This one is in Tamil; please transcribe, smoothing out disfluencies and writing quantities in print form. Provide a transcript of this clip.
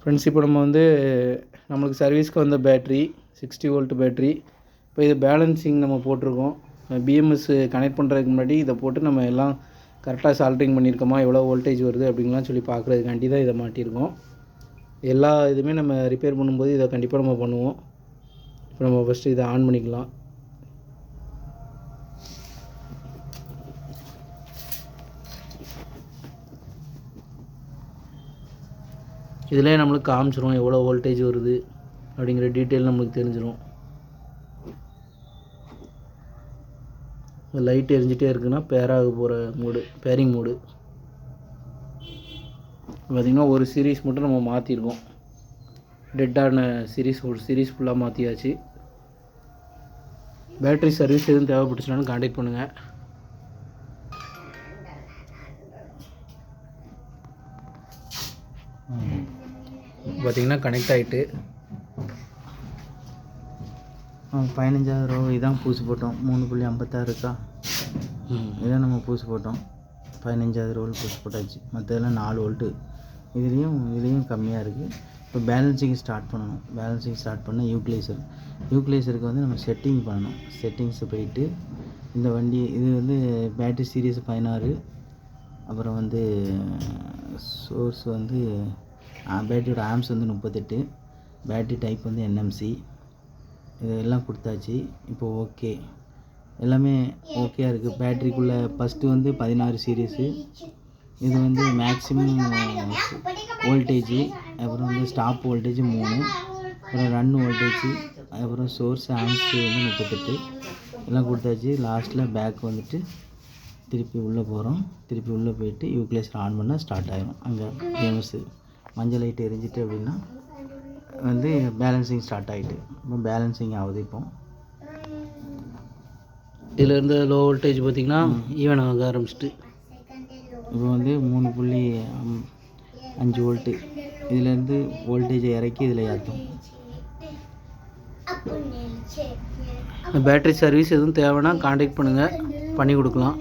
ஃப்ரெண்ட்ஸ், இப்போ நம்ம வந்து நம்மளுக்கு சர்வீஸ்க்கு வந்த பேட்ரி 60 வோல்ட் பேட்ரி. இப்போ இது பேலன்சிங் நம்ம போட்டிருக்கோம். பிஎம்எஸ் கனெக்ட் பண்ணுறதுக்கு முன்னாடி இதை போட்டு நம்ம எல்லாம் கரெக்டாக சால்ட்ரிங் பண்ணியிருக்கோமா, எவ்வளோ வோல்டேஜ் வருது அப்படின்லாம் சொல்லி பார்க்குறதுக்காண்டி தான் இதை மாட்டியிருக்கோம். எல்லா இதுவுமே நம்ம ரிப்பேர் பண்ணும்போது இதை கண்டிப்பாக நம்ம பண்ணுவோம். இப்போ நம்ம ஃபஸ்ட்டு இதை ஆன் பண்ணிக்கலாம். இதிலே நம்மளுக்கு காமிச்சிரும் எவ்வளோ வோல்டேஜ் வருது அப்படிங்கிற டீட்டெயில் நம்மளுக்கு தெரிஞ்சிடும். லைட் எரிஞ்சிட்டே இருக்குன்னா பேராக போகிற மோடு, பேரிங் மோடு. பார்த்திங்கன்னா ஒரு சீரீஸ் மட்டும் நம்ம மாற்றிருக்கோம். டெட்டான சீரீஸ் ஒரு சீரீஸ் ஃபுல்லாக மாற்றியாச்சு. பேட்ரி சர்வீஸ் எதுவும் தேவைப்பட்டுச்சுனாலும் கான்டாக்ட் பண்ணுங்கள். பார்த்திங்கன்னா கனெக்ட் ஆகிட்டு 15வது ரோ இதான் பூசு போட்டோம். 3.56 இருக்கா, இதான் நம்ம பூசு போட்டோம். 15வது ரோல் பூசு போட்டாச்சு. மற்றதெல்லாம் 4 வோல்ட்டு. இதுலேயும் கம்மியாக இருக்குது. இப்போ பேலன்சிங் ஸ்டார்ட் பண்ணணும். பேலன்சிங் ஸ்டார்ட் பண்ணால் யூக்லைசருக்கு வந்து நம்ம செட்டிங் பண்ணணும். செட்டிங்ஸு போயிட்டு இந்த வண்டி இது வந்து பேட்ரி சீரீஸ் 16, அப்புறம் வந்து சோர்ஸ் வந்து பேட்டரியோட ஆம்ஸ் வந்து 38, பேட்ரி டைப் வந்து என்எம்சி. இதெல்லாம் கொடுத்தாச்சு. இப்போ ஓகே, எல்லாமே ஓகேயாக இருக்குது. பேட்ரிக்குள்ளே ஃபஸ்ட்டு வந்து 16 சீரீஸு. இது வந்து மேக்ஸிமம் வோல்டேஜ், அப்புறம் வந்து ஸ்டாப் வோல்டேஜ் 3, அப்புறம் ரன் வோல்டேஜ், அப்புறம் சோர்ஸ் ஆம்ஸ் வந்து 38 எல்லாம் கொடுத்தாச்சு. லாஸ்ட்டில் பேக் வந்துட்டு திருப்பி உள்ளே போகிறோம். திருப்பி உள்ளே போயிட்டு யூக்லைசர் ஆன் பண்ணால் ஸ்டார்ட் ஆகிடும். அங்கே ஃபேமஸு மஞ்சள் லைட் எரிஞ்சிட்டு அப்படின்னா வந்து பேலன்சிங் ஸ்டார்ட் ஆகிட்டு இப்போ பேலன்சிங் ஆகுது. இப்போ இதிலேருந்து லோ வோல்டேஜ் பார்த்திங்கன்னா ஈவன் ஆக ஆரம்பிச்சிட்டு இப்போ வந்து 3.5 வோல்ட்டு. இதிலேருந்து வோல்டேஜை இறக்கி இதில் ஏற்றும். பேட்ரி சர்வீஸ் எதுவும் தேவைன்னா கான்டாக்ட் பண்ணுங்கள், பண்ணி கொடுக்கலாம்.